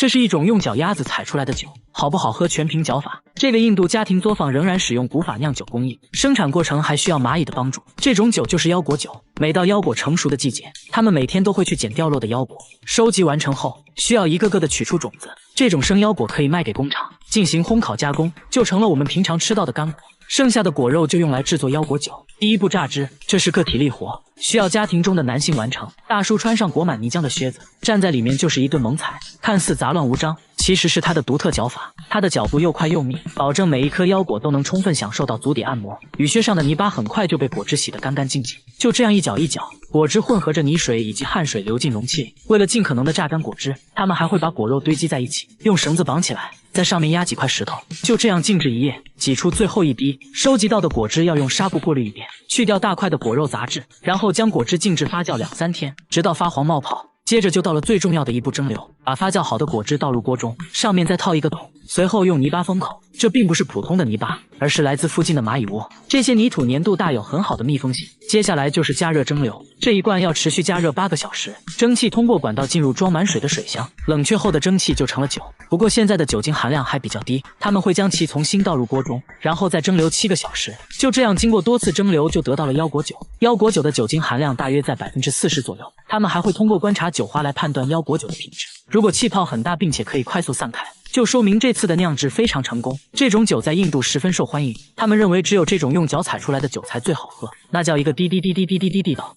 這是一種用腳丫子採出來的酒，好不好喝全憑腳法。这個印度家庭作坊仍然使用古法釀酒工藝，生產過程還需要螞蟻的幫助。這種酒就是腰果酒。每到腰果成熟的季節，他們每天都會去撿掉落的腰果，收集完成後，需要一個個的取出種子。這種生腰果可以賣給工廠進行烘烤加工，就成了我們平常吃到的乾果。剩下的果肉就用來制作腰果酒。第一步榨汁，這是個體力活，需要家庭中的男性完成。大叔穿上裹滿泥漿的靴子，站在裡面就是一頓猛踩，看似雜亂無章，其實是他的獨特腳法。他的腳步又快又密，保證每一顆腰果都能充分享受到足底按摩。雨靴上的泥巴很快就被果汁洗得乾乾淨淨。就這樣一攪一攪，果汁混合着泥水以及汗水流進容器裡。為了盡可能的榨乾果汁，他們還會把果肉堆積在一起，用繩子綁起来，在上面壓幾塊石頭，就這樣靜置一夜，擠出最後一滴。收集到的果汁要用紗布過濾一遍，去掉大塊的果肉雜質，然後將果汁靜置發酵2-3天，直到發黃冒泡。接着就到了最重要的一步蒸餾，把發酵好的果汁倒入鍋中，上面再套一個桶，隨後用泥巴封口。這並不是普通的泥巴，而是來自附近的螞蟻窩，這些泥土粘度大，有很好的密封性。接下來就是加熱蒸餾，這一罐要持續加熱8個小時，蒸汽通過管道進入裝滿水的水箱，冷卻後的蒸汽就成了酒。不過現在的酒精含量還比較低，他們會將其從新倒入鍋中，然後再蒸餾7個小時。就這樣經過多次蒸餾，就得到了腰果酒。腰果酒的酒精含量大約在40%左右，他們還會通過觀察酒花來判斷腰果酒的品質。如果氣泡很大並且可以快速散開，就說明這次的釀制非常成功。這種酒在印度十分受歡迎，他們認為只有這種用腳採出來的酒才最好喝，那叫一個滴滴滴滴滴滴滴滴道。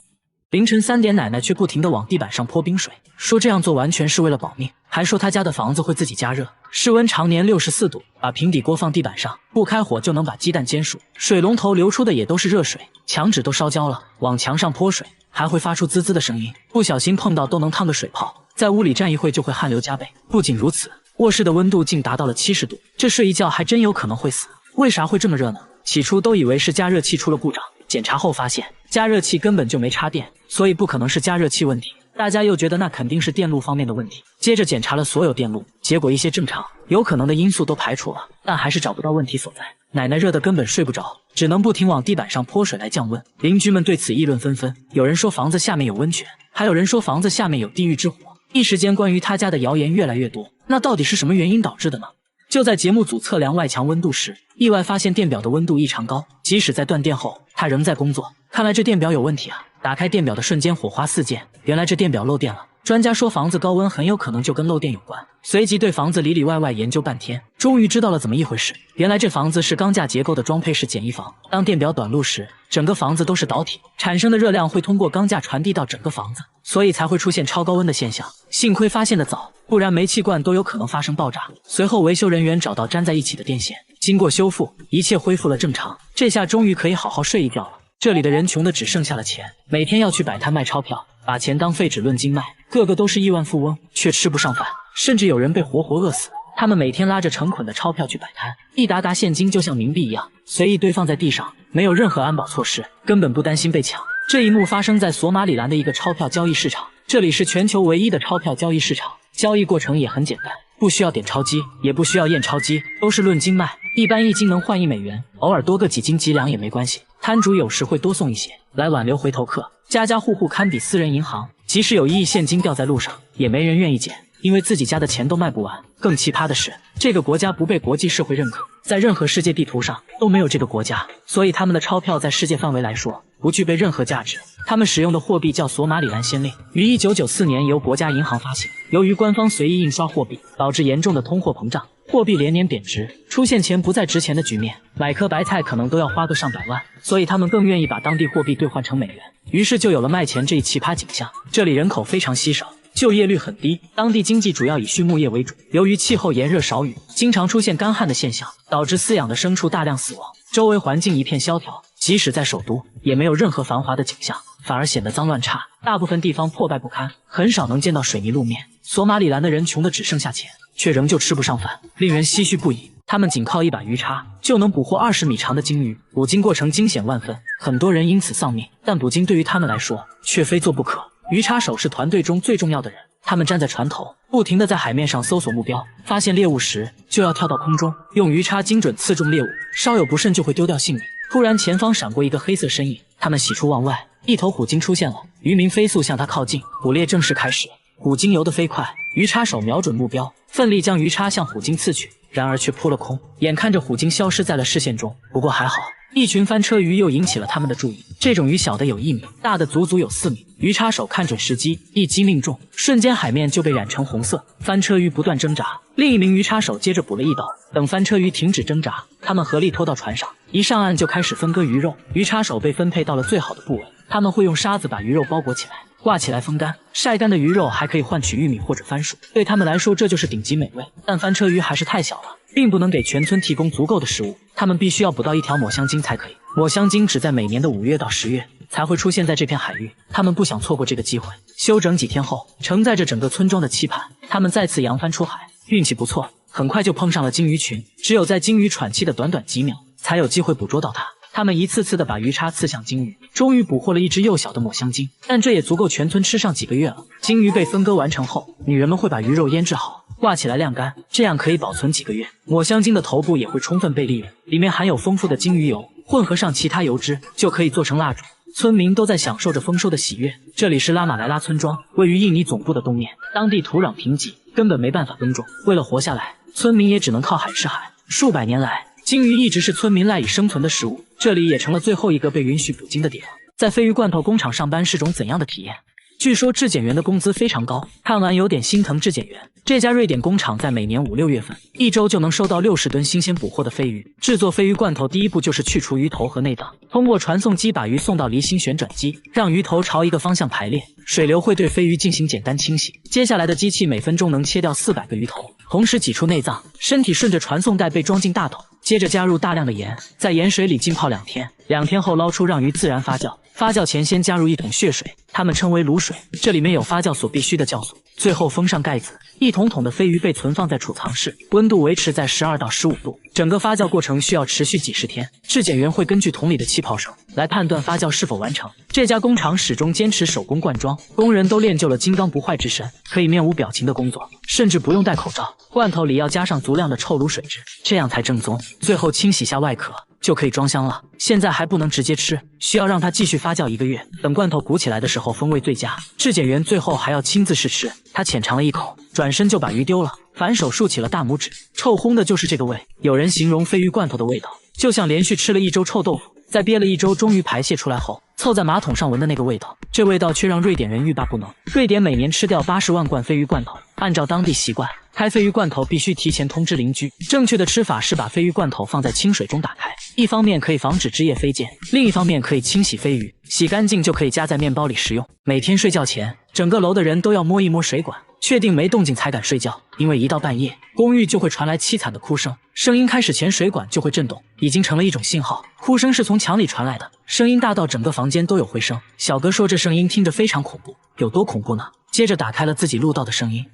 凌晨3點，奶奶卻不停地往地板上潑冰水，說這樣做完全是為了保命，還說她家的房子會自己加熱，室溫常年64度，把平底鍋放地板上，不開火就能把雞蛋煎熟，水龍頭流出的也都是熱水，牆紙都燒焦了，往牆上潑水還會發出滋滋的聲音，不小心碰到都能燙個水泡，在屋裡站一會就會汗流浹背。不僅如此，臥室的溫度竟達到了70度，這睡一覺還真有可能會死。為啥會這麼熱呢？起初都以為是加熱器出了故障，檢查後發現加熱器根本就沒插電，所以不可能是加熱器問題。大家又覺得那肯定是電路方面的問題，接着檢查了所有電路，結果一些正常有可能的因素都排除了，但還是找不到問題所在。奶奶熱得根本睡不着，只能不停往地板上潑水來降溫。鄰居們對此議論紛紛，有人說房子下面有溫泉，還有人說房子下面有地獄之火。一時間關於他家的謠言越來越多，那到底是什麼原因導致的呢？就在節目組測量外牆溫度時，意外發现電表的溫度異常高，即使在斷電後，它仍在工作。看來這電表有問題啊！打開電表的瞬間，火花四濺，原來這電表漏電了。專家說房子高溫很有可能就跟漏電有關，隨即對房子裡裡外外研究半天，終於知道了怎麼一回事。原來這房子是鋼架結構的裝配式簡易房，當電表短路時，整個房子都是導體，產生的熱量會通過鋼架傳遞到整個房子，所以才會出現超高溫的現象。幸虧發現的早，不然煤氣罐都有可能發生爆炸。隨後維修人員找到粘在一起的電線，經過修復，一切恢復了正常。這下終於可以好好睡一覺了。這裡的人窮的只剩下了錢，每天要去擺攤賣鈔票，把錢當廢紙論斤賣，個個都是億萬富翁，卻吃不上飯，甚至有人被活活餓死。他們每天拉着成捆的鈔票去擺攤，一沓沓現金就像冥幣一樣，隨意堆放在地上，沒有任何安保措施，根本不擔心被搶。這一幕發生在索馬里蘭的一個鈔票交易市場，這裡是全球唯一的鈔票交易市場，交易過程也很簡單，不需要點鈔機，也不需要驗鈔機，都是論斤賣，一般1斤能換1美元，偶爾多個幾斤幾兩也沒關係。攤主有時會多送一些，來挽留回頭客。家家戶戶堪比私人銀行，即使有1億現金掉在路上，也沒人願意撿，因為自己家的錢都賣不完。更奇葩的是，這個國家不被國際社會認可，在任何世界地圖上都沒有這個國家，所以他們的鈔票在世界範圍來說不具備任何價值。他們使用的貨幣叫索馬里蘭先令，於1994年由國家銀行發行。由於官方隨意印刷貨幣，導致嚴重的通貨膨脹，貨幣連年貶值，出現錢不再值錢的局面，買顆白菜可能都要花個上百萬，所以他們更願意把當地貨幣兌換成美元，於是就有了賣錢這一奇葩景象。這裡人口非常稀少，就業率很低，當地經濟主要以畜牧業為主。由於氣候炎熱少雨，經常出現乾旱的現象，導致飼養的牲畜大量死亡，周圍環境一片蕭條。即使在首都，也沒有任何繁華的景象，反而顯得髒亂差，大部分地方破敗不堪，很少能見到水泥路面。索馬里蘭的人窮得只剩下錢，卻仍舊吃不上飯，令人唏噓不已。他們僅靠一把魚叉就能捕獲20米長的鯨魚，捕鯨過程驚險萬分，很多人因此喪命。但捕鯨對於他們來說卻非做不可。魚叉手是團隊中最重要的人，他們站在船頭，不停地在海面上搜索目標，發現獵物時就要跳到空中，用魚叉精準刺中獵物，稍有不慎就會丟掉性命。突然前方閃過一個黑色身影，他們喜出望外，一頭虎鯨出現了，漁民飛速向它靠近，捕獵正式開始。虎鯨游得飛快，魚叉手瞄準目標，奮力將魚叉向虎鯨刺去，然而卻撲了空，眼看着虎鯨消失在了視線中。不過還好，一群翻車魚又引起了他們的注意。這種魚小的有1米，大的足足有4米。魚叉手看準時機，一擊命中，瞬間海面就被染成紅色。翻車魚不斷掙扎，另一名魚叉手接着補了一刀。等翻車魚停止掙扎，他們合力拖到船上，一上岸就開始分割魚肉。魚叉手被分配到了最好的部位，他們會用沙子把魚肉包裹起来，掛起來風乾，曬乾的魚肉還可以換取玉米或者番薯，對他們來說這就是頂級美味。但翻車魚還是太小了，並不能給全村提供足夠的食物，他們必須要捕到一條抹香鯨才可以。抹香鯨只在每年的5月到10月才會出現在這片海域，他們不想錯過這個機會。休整幾天後，承載着整個村莊的期盼，他們再次揚帆出海，運氣不錯，很快就碰上了鯨魚群。只有在鯨魚喘氣的短短幾秒，才有機會捕捉到它。他們一次次的把魚叉刺向鯨魚，終於捕獲了一只幼小的抹香鯨，但這也足夠全村吃上幾個月了。鯨魚被分割完成後，女人們會把魚肉醃制好，掛起來晾乾，這樣可以保存幾個月。抹香鯨的頭部也會充分被利用，裡面含有豐富的鯨魚油，混合上其他油脂，就可以做成蠟燭。村民都在享受着豐收的喜悅。這裡是拉馬萊拉村莊，位於印尼總部的東面，當地土壤貧瘠，根本沒辦法耕種。為了活下來，村民也只能靠海吃海。數百年來，鯨魚一直是村民賴以生存的食物，這裡也成了最後一個被允許捕鯨的地方。在鯡魚罐頭工廠上班是種怎樣的體驗？據說質檢員的工資非常高，看完有點心疼質檢員。這家瑞典工廠在每年5、6月份，一周就能收到60噸新鮮捕獲的鯡魚。制作鯡魚罐頭第一步就是去除魚頭和內臟，通過傳送機把魚送到離心旋轉機，讓魚頭朝一個方向排列，水流會對鯡魚進行簡單清洗。接下來的機器每分鐘能切掉400個魚頭，同時擠出內臟，身體順着傳送帶被裝進大桶，接着加入大量的鹽，在鹽水裡浸泡2天，2天後撈出，讓魚自然發酵。發酵前先加入1桶血水，它們稱為滷水，這裡面有發酵所必需的酵素。最後封上蓋子，一桶桶的鯡魚被存放在儲藏室，溫度維持在12到15度。整個發酵過程需要持續幾十天。質檢員会根據桶裡的氣泡聲來判斷發酵是否完成。這家工廠始終堅持手工灌裝，工人都練就了金剛不壞之身，可以面無表情的工作，甚至不用戴口罩。罐頭裡要加上足量的臭滷水质，這樣才正宗。最後清洗下外殼，就可以裝箱了。現在還不能直接吃，需要讓它继續發酵1個月。等罐頭鼓起來的時候，風味最佳。質檢員最後還要親自試吃，他淺嘗了一口，轉身就把魚丟了，反手豎起了大拇指。臭烘的就是這個味。有人形容鯡魚罐頭的味道，就像連續吃了1周臭豆腐，在憋了1周終於排泄出來後，湊在馬桶上聞的那個味道。這味道卻讓瑞典人欲罷不能。瑞典每年吃掉80萬罐鯡魚罐頭，按照當地習慣，開鯡魚罐頭必須提前通知鄰居。正確的吃法是把鯡魚罐頭放在清水中打開，一方面可以防止汁液飛濺，另一方面可以清洗鯡魚，洗乾淨就可以夾在麵包裡食用。每天睡覺前，整個樓的人都要摸一摸水管，確定沒動靜才敢睡覺，因為一到半夜，公寓就會傳來淒慘的哭聲，聲音開始前水管就會震動，已經成了一種信號。哭聲是從牆裡傳來的，聲音大到整個房間都有回聲。小哥說這聲音聽着非常恐怖，有多恐怖呢？接着打開了自己錄到的聲音。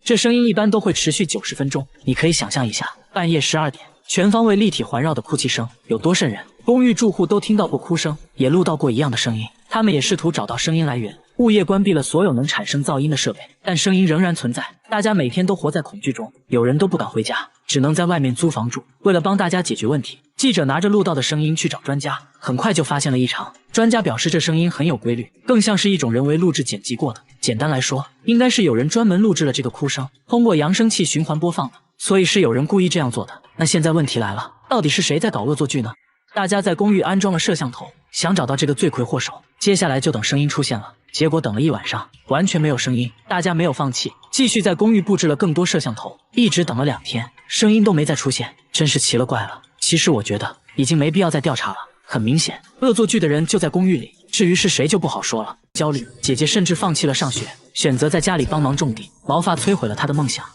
這聲音一般都會持續90分鐘，你可以想象一下，半夜12點，全方位立體環繞的哭泣聲有多瘆人。公寓住戶都聽到過哭聲，也錄到過一樣的聲音，他們也試圖找到聲音來源。物業關閉了所有能產生噪音的設備，但聲音仍然存在，大家每天都活在恐懼中，有人都不敢回家，只能在外面租房住。为了幫大家解決問題，記者拿着錄到的聲音去找專家，很快就發現了異常。專家表示這聲音很有規律，更像是一種人為錄製剪輯過的。簡單來說，應該是有人專門錄製了這個哭聲，通過揚聲器循環播放的，所以是有人故意這樣做的。那現在問題來了，到底是誰在搞惡作劇呢？大家在公寓安裝了攝像頭，想找到這個罪魁禍首。接下來就等聲音出現了，結果等了一晚上，完全沒有聲音。大家沒有放棄，繼續在公寓布置了更多攝像頭，一直等了2天，聲音都沒再出現，真是奇了怪了。其實我覺得已經沒必要再調查了，很明顯，惡作劇的人就在公寓裡，至於是誰就不好說了。焦慮，姐姐甚至放棄了上學，選擇在家裡幫忙種地，毛髮摧毀了她的夢想。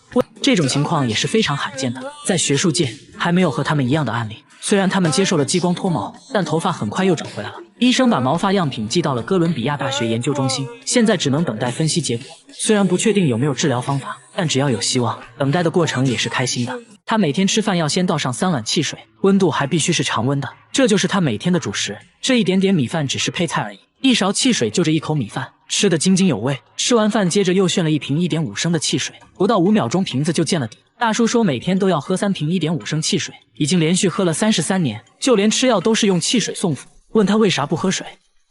這種情況也是非常罕見的，在學術界還沒有和他們一樣的案例。雖然他們接受了激光脫毛，但頭髮很快又長回來了。醫生把毛髮樣品寄到了哥倫比亞大學研究中心，現在只能等待分析結果。雖然不確定有沒有治療方法，但只要有希望，等待的過程也是開心的。他每天吃飯要先倒上3碗汽水，溫度還必須是常溫的，這就是他每天的主食。這一點點米飯只是配菜而已，一勺汽水就這一口米飯，吃得津津有味。吃完飯接着又炫了一瓶1.5升的汽水，不到5秒鐘瓶子就見了底。大叔說每天都要喝3瓶1.5升汽水，已經連續喝了33年，就連吃藥都是用汽水送服。問他為啥不喝水，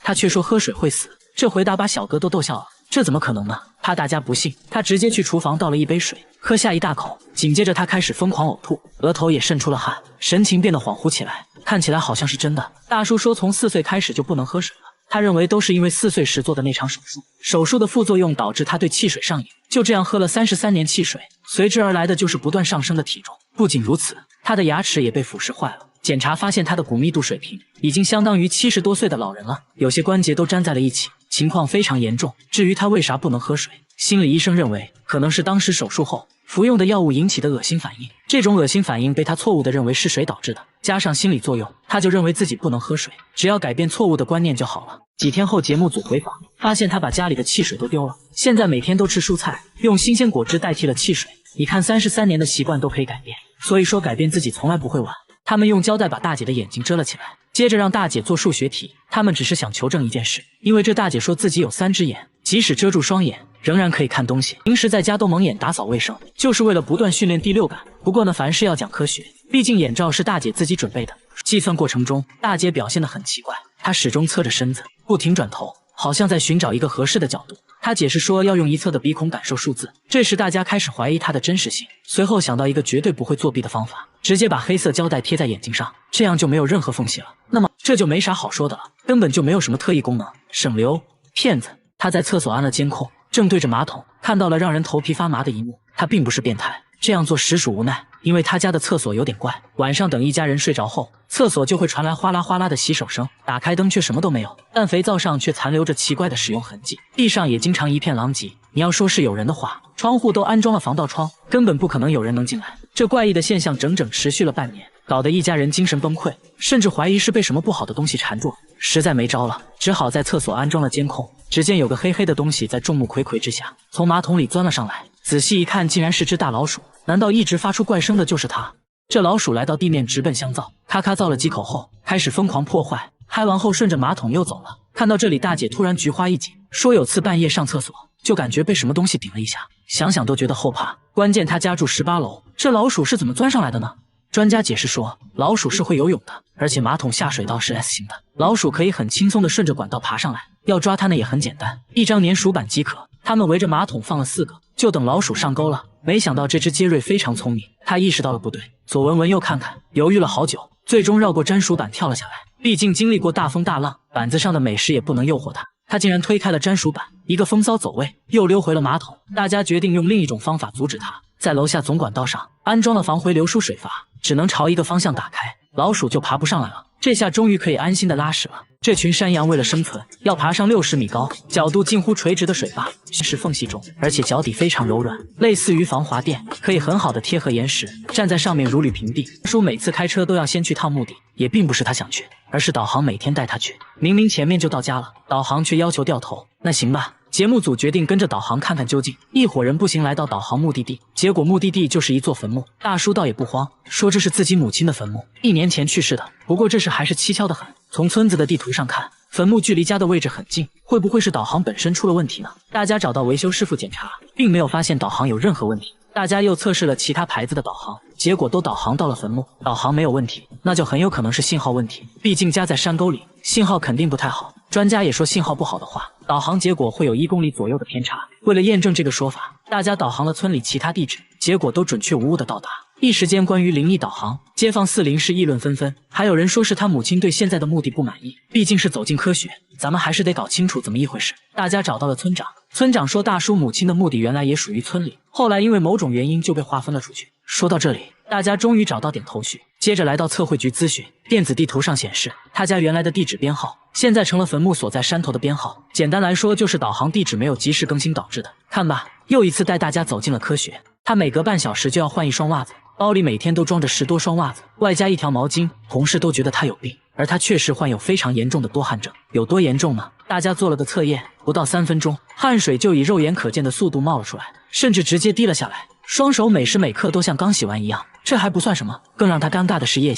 他卻說喝水會死。這回答把小哥都逗笑了。這怎麼可能呢？怕大家不信，他直接去廚房倒了一杯水，喝下一大口，緊接着他開始瘋狂嘔吐，額頭也滲出了汗，神情变得恍惚起来，看起來好像是真的。大叔說從4岁開始就不能喝水了，他認為都是因為4岁時做的那場手術，手術的副作用導致他對汽水上癮，就這樣喝了33年汽水，隨之而來的就是不斷上升的體重。不僅如此，他的牙齒也被腐蝕壞了。檢查發現他的骨密度水平已經相當於70多歲的老人了，有些關節都粘在了一起，情況非常嚴重。至於他為啥不能喝水，心理醫生認為可能是當時手術後服用的藥物引起的惡心反應，這種惡心反應被他錯誤地認為是水導致的，加上心理作用，他就認為自己不能喝水，只要改變錯誤的觀念就好了。幾天後，節目組回訪，發現他把家裡的汽水都丟了，現在每天都吃蔬菜，用新鮮果汁代替了汽水。你看33年的習慣都可以改变，所以說改变自己從來不會晚。他們用膠帶把大姐的眼睛遮了起来，接着讓大姐做數学题。他們只是想求證一件事，因為这大姐说自己有3只眼，即使遮住雙眼仍然可以看東西。平時在家都蒙眼打掃衛生，就是為了不斷訓練第六感。不過呢，凡事要講科學，畢竟眼罩是大姐自己準備的。計算過程中，大姐表現得很奇怪，她始終側着身子，不停轉頭，好像在尋找一個合適的角度。他解釋說要用一側的鼻孔感受數字，這時大家開始懷疑他的真實性，隨後想到一個絕對不會作弊的方法，直接把黑色膠帶貼在眼睛上，這樣就沒有任何縫隙了。那麼這就沒啥好說的了，根本就沒有什麼特異功能，省流，騙子。他在廁所安了監控，正對着馬桶，看到了讓人頭皮發麻的一幕。他並不是變態，這樣做實屬無奈，因為他家的廁所有點怪，晚上等一家人睡着後，廁所就會傳來嘩啦嘩啦的洗手聲，打開燈卻什麼都沒有，但肥皂上卻殘留着奇怪的使用痕跡，地上也經常一片狼藉。你要說是有人的話，窗戶都安裝了防盜窗，根本不可能有人能進來。這怪異的現象整整持續了半年，搞得一家人精神崩潰，甚至懷疑是被什麼不好的東西纏住，實在沒招了，只好在廁所安裝了監控。只見有個黑黑的東西在眾目睽睽之下從馬桶裡鑽了上來，仔細一看竟然是只大老鼠。難道一直發出怪聲的就是它？這老鼠來到地面直奔香皂，咔咔造了幾口後開始瘋狂破壞，嗨完後順着馬桶又走了。看到這裡，大姐突然菊花一緊，說有次半夜上廁所就感覺被什麼東西頂了一下，想想都覺得後怕。關鍵她家住18樓，這老鼠是怎麼鑽上來的呢？專家解釋說，老鼠是會游泳的，而且馬桶下水道是 S 型的，老鼠可以很輕鬆地順着管道爬上來，要抓它呢也很簡單，一張粘鼠板即可。他們圍着馬桶放了4個，就等老鼠上鈎了。沒想到這只傑瑞非常聰明，他意識到了不對，左聞聞右看看，猶豫了好久，最終繞過粘鼠板跳了下來。畢竟經歷過大風大浪，板子上的美食也不能誘惑他，他竟然推開了粘鼠板，一個風騷走位，又溜回了馬桶。大家決定用另一種方法阻止他，在樓下總管道上安裝了防回流輸水閥，只能朝一個方向打開，老鼠就爬不上來了。這下終於可以安心的拉屎了。這群山羊為了生存，要爬上60米高、角度近乎垂直的水壩，是縫隙中，而且腳底非常柔軟，類似於防滑墊，可以很好的貼合岩石，站在上面如履平地。叔每次開車都要先去趟墓地，也並不是他想去，而是導航每天帶他去。明明前面就到家了，導航卻要求掉頭。那行吧，節目組決定跟着導航看看究竟。一夥人步行來到導航目的地，結果目的地就是一座墳墓。大叔倒也不慌，說這是自己母親的墳墓，1年前去世的。不過這事還是蹊蹺的很，從村子的地圖上看，墳墓距離家的位置很近，會不會是導航本身出了問題呢？大家找到維修師傅檢查，並沒有發現導航有任何問題。大家又測試了其他牌子的導航，結果都導航到了墳墓，導航沒有問題，那就很有可能是信號問題。畢竟家在山溝裡，信號肯定不太好。專家也說信號不好的話，導航結果會有1公里左右的偏差。為了驗證這個說法，大家導航了村裡其他地址，結果都準確無誤的到達。一時間，關於靈異導航，街坊四鄰是議論紛紛，還有人說是他母親對現在的目的不滿意。畢竟是走進科學，咱們還是得搞清楚怎麼一回事。大家找到了村長，村長說大叔母親的墓地原來也屬於村裡，後來因為某種原因就被劃分了出去。說到這裡，大家終於找到點頭緒，接着來到測繪局諮詢。電子地圖上顯示，他家原來的地址編號現在成了墳墓所在山頭的編號。簡單來說，就是導航地址沒有及時更新導致的。看吧，又一次帶大家走進了科學。他每隔半小時就要換一雙襪子，包裡每天都裝着10多雙襪子，外加1條毛巾。同事都覺得他有病，而他確實患有非常嚴重的多汗症。有多嚴重呢？大家做了個測驗，不到3分鐘，汗水就以肉眼可見的速度冒了出來，甚至直接滴了下來。雙手每時每刻都像剛洗完一樣。這還不算什麼，更讓他尷尬的是腋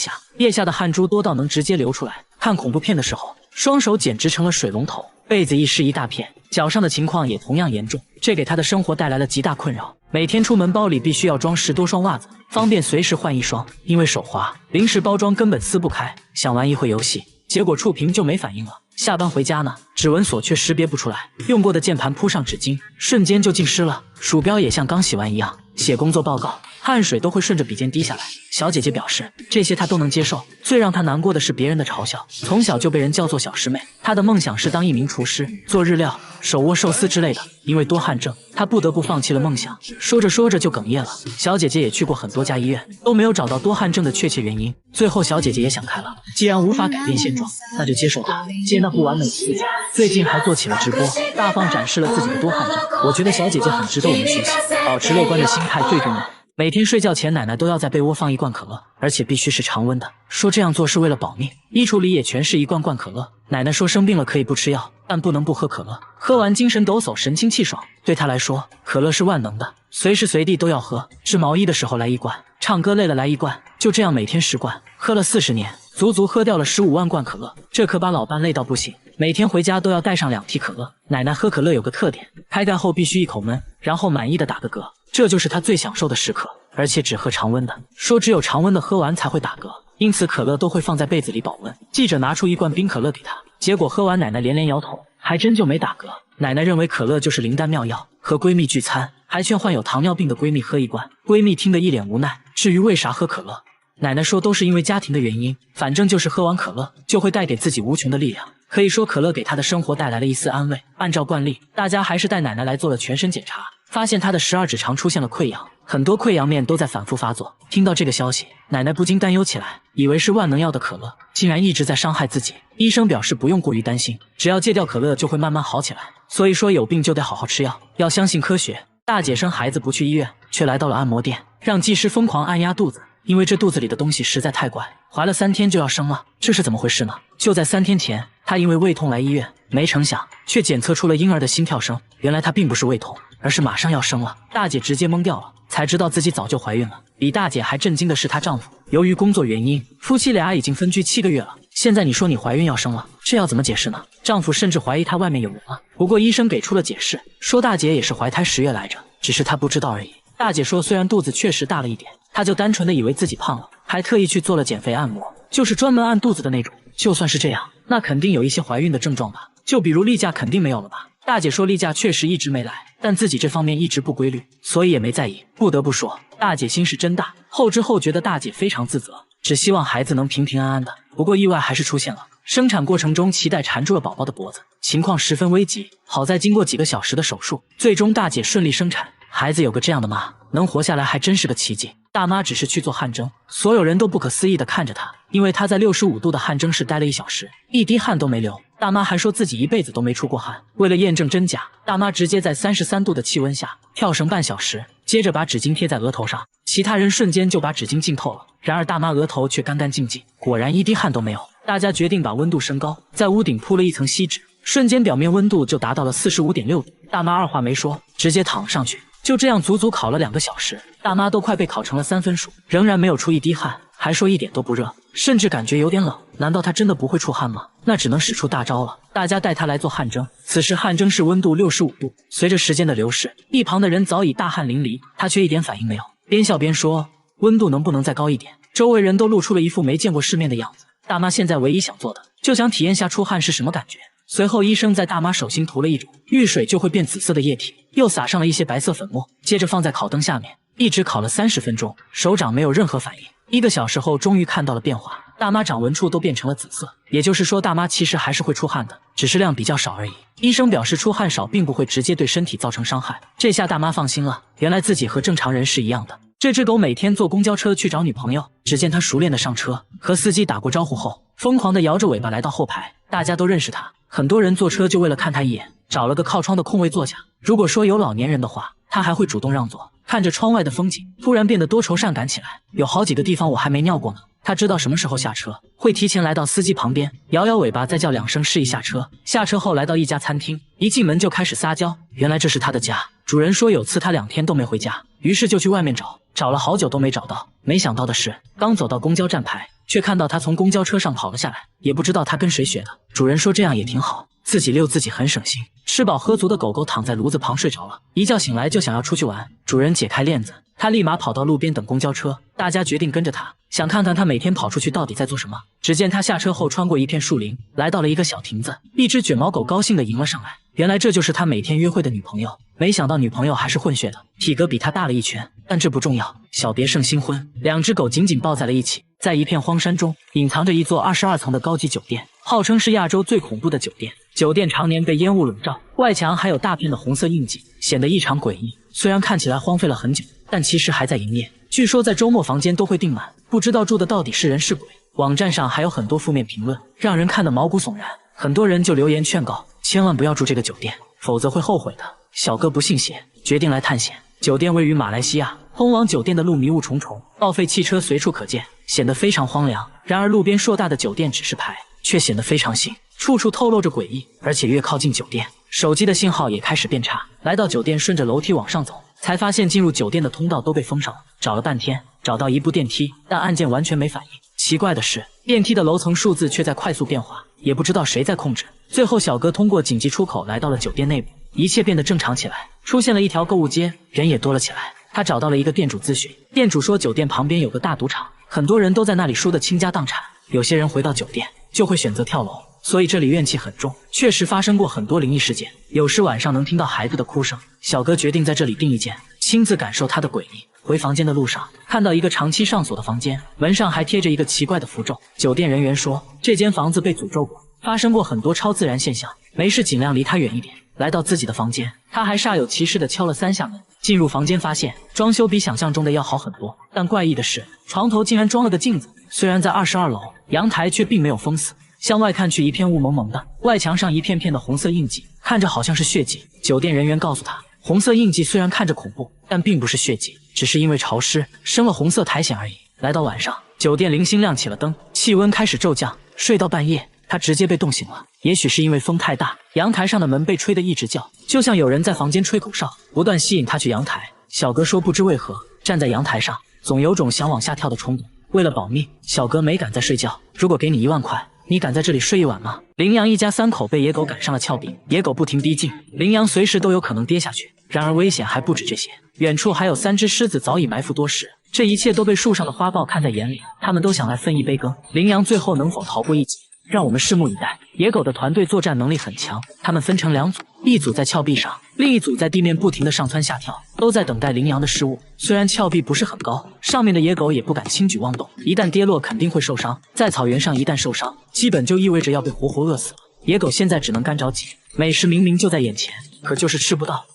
下的汗珠多到能直接流出來。看恐怖片的時候，雙手簡直成了水龍頭，被子一濕一大片。腳上的情況也同樣嚴重，這給他的生活帶來了極大困擾。每天出門包裡必須要裝10多雙襪子，方便隨時換一雙。因為手滑，零食包裝根本撕不開。想玩一會遊戲，結果觸屏就沒反應了。下班回家呢，指紋鎖卻識別不出來，用過的鍵盤鋪上紙巾，瞬間就浸濕了，鼠標也像剛洗完一樣。寫工作報告，汗水都會順着筆尖滴下來。小姐姐表示，這些她都能接受，最讓她難過的是別人的嘲笑。從小就被人叫做小師妹，她的夢想是當一名廚師，做日料、手握壽司之類的。因為多汗症，她不得不放棄了夢想。說着說着就哽咽了。小姐姐也去過很多家醫院，都沒有找到多汗症的確切原因。最後，小姐姐也想開了，既然無法改變現狀，那就接受它，接納不完美的自己。最近還做起了直播，大方展示了自己的多汗症。我覺得小姐姐很值得我們學習，保持樂觀的心態最重要。每天睡覺前，奶奶都要在被窩放一罐可樂，而且必須是常溫的，說這樣做是為了保命。衣櫥裡也全是一罐罐可樂。奶奶說生病了可以不吃藥，但不能不喝可樂，喝完精神抖擻，神清氣爽。對她來說，可樂是萬能的，隨時隨地都要喝。织毛衣的時候來一罐，唱歌累了來一罐，就這樣每天10罐，喝了40年，足足喝掉了15萬罐可樂。這可把老伴累到不行，每天回家都要帶上2屉可樂。奶奶喝可樂有個特點，開蓋後必須一口悶，然後滿意的打個嗝，這就是她最享受的時刻。而且只喝常溫的，說只有常溫的喝完才會打嗝，因此可樂都會放在被子裡保溫。記者拿出一罐冰可樂給她，結果喝完奶奶連連搖頭，還真就沒打嗝。奶奶認為可樂就是靈丹妙藥，和閨蜜聚餐還勸患有糖尿病的閨蜜喝一罐，閨蜜聽得一臉無奈。至於為啥喝可樂，奶奶說都是因為家庭的原因，反正就是喝完可樂就會帶給自己無窮的力量。可以說可樂給她的生活帶來了一絲安慰。按照慣例，大家還是帶奶奶來做了全身檢查，發現她的12指腸出現了潰瘍，很多潰瘍面都在反復發作。聽到這個消息，奶奶不禁擔憂起來，以為是萬能藥的可樂竟然一直在傷害自己。醫生表示不用過於擔心，只要戒掉可樂就會慢慢好起來。所以說有病就得好好吃藥，要相信科学。大姐生孩子不去醫院，卻來到了按摩店，讓技師瘋狂按壓肚子。因為這肚子裡的東西實在太怪，懷了3天就要生了，這是怎麼回事呢？就在3天前，她因為胃痛來醫院，沒成想卻檢測出了嬰兒的心跳聲。原來她並不是胃痛，而是馬上要生了。大姐直接懵掉了，才知道自己早就懷孕了。比大姐還震驚的是她丈夫，由於工作原因，夫妻倆已經分居7個月了。現在你說你懷孕要生了，這要怎麼解釋呢？丈夫甚至懷疑她外面有人了。不過醫生給出了解釋，說大姐也是懷胎10月來着，只是她不知道而已。大姐說，雖然肚子確實大了一點，她就單純的以為自己胖了，還特意去做了減肥按摩，就是專門按肚子的那種。就算是這樣，那肯定有一些懷孕的症狀吧？就比如例假肯定沒有了吧？大姐說例假確實一直沒來，但自己這方面一直不規律，所以也沒在意。不得不說，大姐心是真大。後知後覺的大姐非常自責，只希望孩子能平平安安的。不過意外還是出現了，生產過程中脐帶纏住了寶寶的脖子，情況十分危急。好在經過幾個小時的手術，最終大姐順利生產。孩子有個這樣的媽，能活下來還真是個奇蹟。大媽只是去做汗蒸，所有人都不可思議地看着她，因為她在65度的汗蒸室待了1小時，一滴汗都沒流。大媽還說自己一輩子都沒出過汗。為了驗證真假，大媽直接在33度的氣溫下跳繩半小時，接着把紙巾貼在額頭上，其他人瞬間就把紙巾浸透了。然而大媽額頭卻乾乾淨淨，果然一滴汗都沒有。大家決定把溫度升高，在屋頂鋪了一層錫紙，瞬間表面溫度就達到了45.6度。大媽二話沒說，直接躺上去。就這樣足足烤了2個小時，大媽都快被烤成了3分熟，仍然沒有出一滴汗，還說一點都不熱，甚至感覺有點冷。難道她真的不會出汗嗎？那只能使出大招了。大家帶她來做汗蒸，此時汗蒸室溫度65度。隨着時間的流逝，一旁的人早已大汗淋漓，她卻一點反應沒有，邊笑邊說：“溫度能不能再高一點？”周圍人都露出了一副沒見過世面的樣子。大媽現在唯一想做的，就想體驗下出汗是什麼感覺。隨後醫生在大媽手心塗了一種遇水就會變紫色的液體，又撒上了一些白色粉末，接着放在烤燈下面，一直烤了30分鐘，手掌沒有任何反應。1個小時後終於看到了變化，大媽掌紋處都變成了紫色，也就是說大媽其實還是會出汗的，只是量比較少而已。醫生表示出汗少並不會直接對身體造成傷害，這下大媽放心了，原來自己和正常人是一樣的。這只狗每天坐公交車去找女朋友，只見它熟練的上車，和司機打過招呼後，瘋狂的搖着尾巴來到後排，大家都認識它。很多人坐車就為了看它一眼，找了個靠窗的空位坐下。如果說有老年人的話，它還会主動讓座。看着窗外的風景，突然變得多愁善感起來。有好幾個地方我還沒尿過呢。他知道什麼時候下車，會提前來到司機旁邊，搖搖尾巴，再叫2聲示意下車。下車後來到一家餐廳，一進門就開始撒嬌，原來這是他的家。主人說有次他2天都沒回家，於是就去外面找，找了好久都沒找到。沒想到的是，剛走到公交站牌，卻看到他從公交車上跑了下來，也不知道他跟誰學的。主人說這樣也挺好，自己遛自己很省心。吃飽喝足的狗狗躺在爐子旁睡着了，一覺醒來就想要出去玩。主人解開鏈子，他立馬跑到路邊等公交車。大家決定跟着他，想看看他每天跑出去到底在做什麼。只見他下車後穿過一片樹林，來到了一個小亭子，一只卷毛狗高興地迎了上來。原來這就是他每天約會的女朋友，沒想到女朋友還是混血的，體格比他大了一圈，但這不重要，小別勝新婚。兩只狗緊緊抱在了一起。在一片荒山中，隱藏着一座22層的高級酒店，號稱是亞洲最恐怖的酒店。酒店常年被煙霧籠罩，外牆還有大片的紅色印記，顯得異常詭異。雖然看起來荒廢了很久，但其實還在營業。據說在周末房間都會訂滿，不知道住的到底是人是鬼。網站上還有很多負面評論，讓人看得毛骨悚然。很多人就留言勸告，千萬不要住這個酒店，否則會後悔的。小哥不信邪，決定來探險。酒店位於馬來西亞，通往酒店的路迷霧重重，報廢汽車隨處可見，顯得非常荒涼。然而路邊碩大的酒店指示牌卻顯得非常新，處處透露着詭異。而且越靠近酒店，手機的信號也開始變差。來到酒店，順着樓梯往上走，才發現進入酒店的通道都被封上了。找了半天，找到一部電梯，但按鍵完全沒反應。奇怪的是，電梯的樓層數字卻在快速變化，也不知道誰在控制。最後小哥通過緊急出口來到了酒店內部，一切變得正常起來，出現了一條購物街，人也多了起來。他找到了一個店主諮詢，店主說酒店旁邊有個大賭場，很多人都在那裡輸得傾家蕩產，有些人回到酒店就會選擇跳樓，所以這裡怨氣很重，確實發生過很多靈異事件，有時晚上能聽到孩子的哭聲。小哥決定在這裡訂一間，親自感受它的詭異。回房間的路上，看到一個長期上鎖的房間，門上還貼着一個奇怪的符咒。酒店人員說，這間房子被詛咒過，發生過很多超自然現象，沒事盡量離它遠一點。來到自己的房間，他還煞有其事地敲了3下門。進入房間發現裝修比想象中的要好很多，但怪異的是，床頭竟然裝了個鏡子。雖然在22樓，陽台卻並沒有封死，向外看去一片霧蒙蒙的，外牆上一片片的紅色印記，看着好像是血跡。酒店人員告訴他，紅色印記雖然看着恐怖，但並不是血跡，只是因為潮濕生了紅色苔蘚而已。來到晚上，酒店零星亮起了燈，氣溫開始驟降，睡到半夜他直接被凍醒了。也許是因為風太大，陽台上的門被吹得一直叫，就像有人在房間吹口哨，不斷吸引他去陽台。小哥說不知為何站在陽台上，總有種想往下跳的衝動。為了保命，小哥沒敢再睡覺。如果給你1萬塊，你敢在這裡睡一晚嗎？羚羊一家3口被野狗趕上了峭壁，野狗不停逼近，羚羊隨時都有可能跌下去。然而危險還不止這些，遠處還有3隻獅子早已埋伏多時，這一切都被樹上的花豹看在眼裡，他們都想來分一杯羹。羚羊最後能否逃過一劫，讓我們拭目以待。野狗的團隊作戰能力很強，他們分成2組，一組在峭壁上，另一組在地面不停地上蹿下跳，都在等待羚羊的失誤。雖然峭壁不是很高，上面的野狗也不敢輕舉妄動，一旦跌落肯定會受傷。在草原上一旦受傷，基本就意味着要被活活餓死了。野狗現在只能乾着急，美食明明就在眼前，可就是吃不到。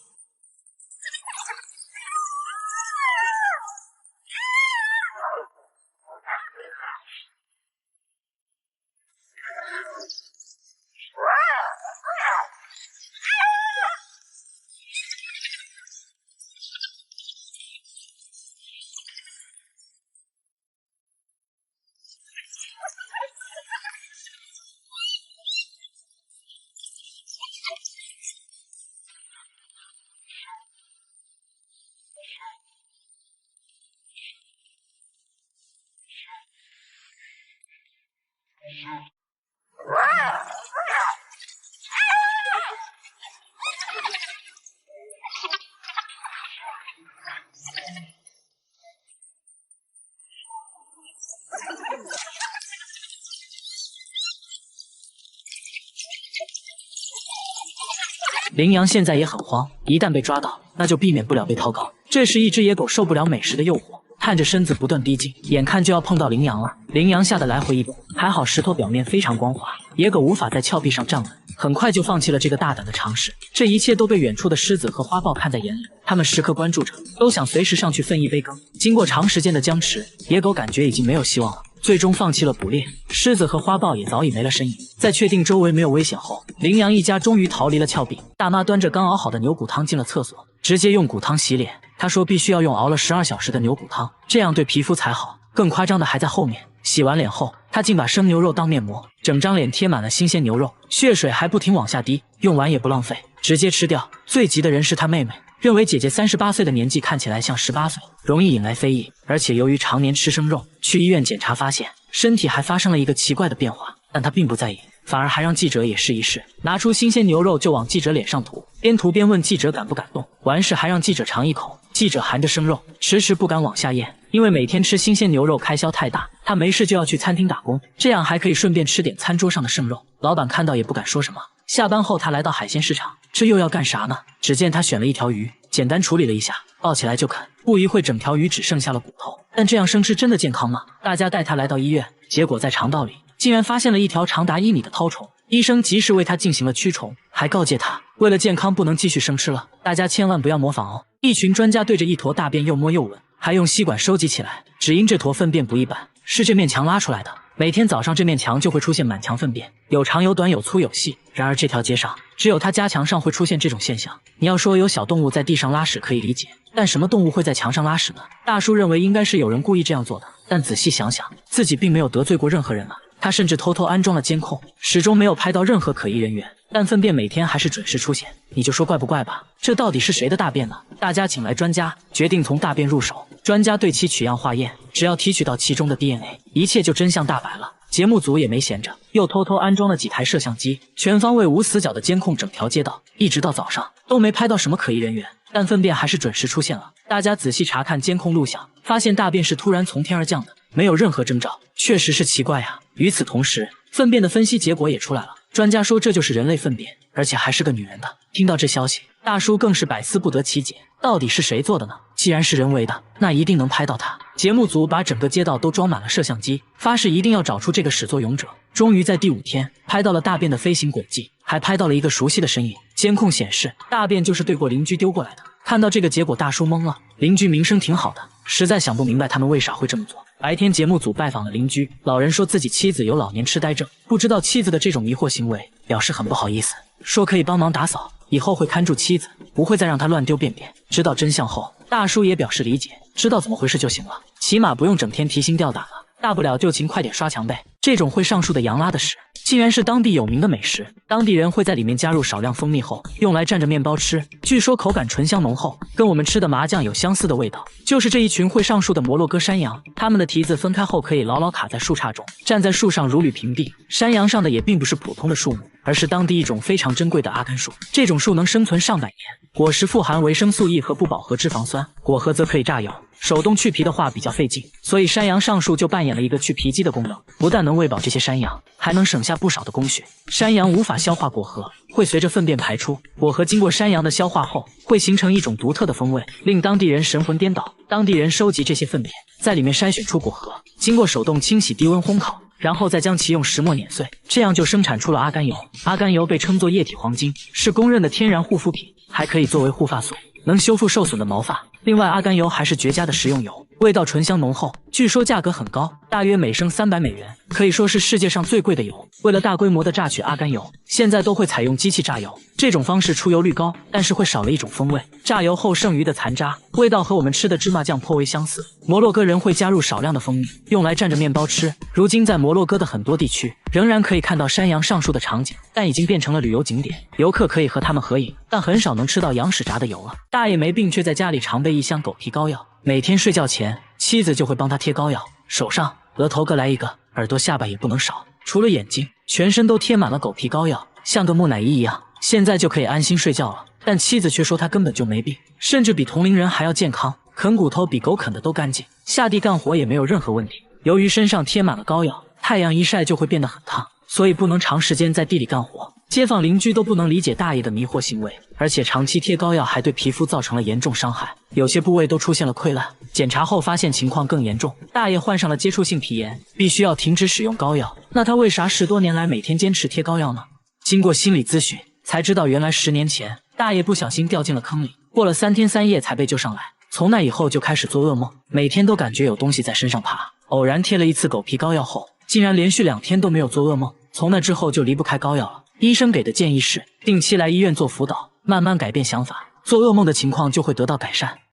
羚羊现在也很慌，一旦被抓到，那就避免不了被掏肛。這時，一只野狗受不了美食的誘惑，探着身子不斷逼近，眼看就要碰到羚羊了。羚羊嚇得來回一蹦，還好石頭表面非常光滑，野狗無法在峭壁上站穩，很快就放棄了這個大膽的嘗試。這一切都被遠處的獅子和花豹看在眼裡，他們時刻關注着，都想隨時上去分一杯羹。經過長時間的僵持，野狗感覺已經沒有希望了，最終放棄了捕獵。獅子和花豹也早已沒了身影。在確定周圍沒有危險後，羚羊一家終於逃離了峭壁。大媽端着剛熬好的牛骨湯進了廁所，直接用骨湯洗臉。她說必須要用熬了12小時的牛骨湯，這樣對皮膚才好。更誇張的還在後面，洗完臉後，她竟把生牛肉當面膜，整張臉貼滿了新鮮牛肉，血水還不停往下滴，用完也不浪費，直接吃掉。最急的人是她妹妹，認為姐姐38歲的年紀看起來像18歲，容易引來非議。而且由於常年吃生肉，去醫院檢查發現身體還發生了一個奇怪的變化，但她並不在意。反而還讓記者也試一試，拿出新鮮牛肉就往記者臉上塗，邊塗邊問記者敢不敢動，完事還讓記者嘗一口。記者含着生肉，遲遲不敢往下咽，因為每天吃新鮮牛肉開銷太大，他沒事就要去餐廳打工，這樣還可以順便吃點餐桌上的剩肉。老闆看到也不敢說什麼。下班後他來到海鮮市場，這又要幹啥呢？只見他選了一條魚，簡單處理了一下，抱起來就啃，不一會整條魚只剩下了骨頭。但這樣生吃真的健康嗎？大家帶他來到醫院，結果在腸道裡竟然發現了一條長達1米的絛蟲，醫生及時為他進行了驅蟲，還告誡他為了健康不能繼續生吃了，大家千萬不要模仿哦。一群專家對着一坨大便又摸又聞，還用吸管收集起來，只因這坨糞便不一般，是這面牆拉出來的。每天早上這面牆就會出現滿牆糞便，有長有短有粗有細。然而這條街上只有他家牆上会出現這種現象。你要說有小動物在地上拉屎可以理解，但什麼動物會在牆上拉屎呢？大叔認為應該是有人故意這樣做的，但仔細想想，自己並沒有得罪過任何人啊。他甚至偷偷安裝了監控，始終沒有拍到任何可疑人員，但糞便每天還是準時出現。你就說怪不怪吧？這到底是誰的大便呢？大家請來專家，決定從大便入手。專家對其取樣化驗，只要提取到其中的 DNA， 一切就真相大白了。節目組也沒閒着，又偷偷安裝了幾台攝像機，全方位無死角的監控整條街道，一直到早上都沒拍到什麼可疑人員，但糞便還是準時出現了。大家仔細查看監控錄像，發現大便是突然從天而降的，沒有任何徵兆，確實是奇怪啊。與此同時，糞便的分析結果也出來了，專家說這就是人類糞便，而且還是個女人的。聽到這消息，大叔更是百思不得其解，到底是誰做的呢？既然是人為的，那一定能拍到他。節目組把整個街道都裝滿了攝像機，發誓一定要找出這個始作俑者。終於在第5天拍到了大便的飛行軌跡，還拍到了一個熟悉的身影。監控顯示，大便就是對過鄰居丟過來的。看到這個結果，大叔懵了。鄰居名聲挺好的，實在想不明白他們為啥會這麼做。白天節目組拜訪了鄰居，老人說自己妻子有老年痴呆症，不知道妻子的這種迷惑行為，表示很不好意思，說可以幫忙打掃，以後會看住妻子，不會再讓她亂丟便便。知道真相後，大叔也表示理解，知道怎麼回事就行了，起碼不用整天提心吊膽了，大不了就勤快點刷牆唄。這種會上樹的羊拉的屎，竟然是當地有名的美食，當地人會在裡面加入少量蜂蜜後，用來蘸着麵包吃，據說口感醇香濃厚，跟我們吃的麻醬有相似的味道。就是這一群會上樹的摩洛哥山羊，它們的蹄子分開後可以牢牢卡在樹杈中，站在樹上如履平地。山羊上的也並不是普通的樹木，而是當地一種非常珍貴的阿甘树，这種樹能生存上百年，果實富含維生素 E 和不飽和脂肪酸，果核則可以榨油。手動去皮的話比較費勁，所以山羊上樹就扮演了一個去皮機的功能，不但能餵飽這些山羊，還能省下不少的工序。山羊無法消化果核，會隨着糞便排出，果核經過山羊的消化後，會形成一種獨特的風味，令當地人神魂顛倒。當地人收集這些糞便，在裡面篩選出果核，經過手動清洗、低溫烘烤，然後再將其用石磨碾碎，這樣就生產出了阿甘油。阿甘油被稱作液體黃金，是公認的天然護膚品，還可以作為護髮素，能修復受損的毛髮。另外，阿甘油還是絕佳的食用油，味道醇香濃厚，據說價格很高，大約每升300美元，可以說是世界上最貴的油。為了大規模的榨取阿甘油，現在都會採用機器榨油，這種方式出油率高，但是會少了一種風味。榨油後剩餘的殘渣，味道和我們吃的芝麻醬頗為相似。摩洛哥人會加入少量的蜂蜜，用來蘸着麵包吃。如今在摩洛哥的很多地區，仍然可以看到山羊上樹的場景，但已經變成了旅遊景點，遊客可以和他們合影，但很少能吃到羊屎炸的油了。大爺沒病，卻在家裡常備一箱狗皮膏藥，每天睡覺前，妻子就會幫他貼膏藥，手上、額頭各來一個，耳朵、下巴也不能少，除了眼睛，全身都貼滿了狗皮膏藥，像個木乃伊一樣。現在就可以安心睡覺了，但妻子卻說他根本就沒病，甚至比同齡人還要健康，啃骨頭比狗啃的都乾淨，下地幹活也沒有任何問題。由於身上貼滿了膏藥，太陽一曬就會變得很燙，所以不能長時間在地裡幹活。街坊鄰居都不能理解大爺的迷惑行為，而且長期貼膏藥還對皮膚造成了嚴重傷害，有些部位都出現了潰爛。檢查後發现情況更嚴重，大爺患上了接觸性皮炎，必須要停止使用膏藥。那他為啥10多年來每天堅持貼膏藥呢？經過心理諮詢，才知道原來10年前大爺不小心掉進了坑裡，過了3天3夜才被救上來。從那以後就開始做噩夢，每天都感覺有東西在身上爬。偶然貼了一次狗皮膏藥後，竟然連續2天都沒有做噩夢。從那之後就離不開膏藥了。醫生給的建議是定期來醫院做輔導，慢慢改變想法，做噩夢的情況就會得到改善。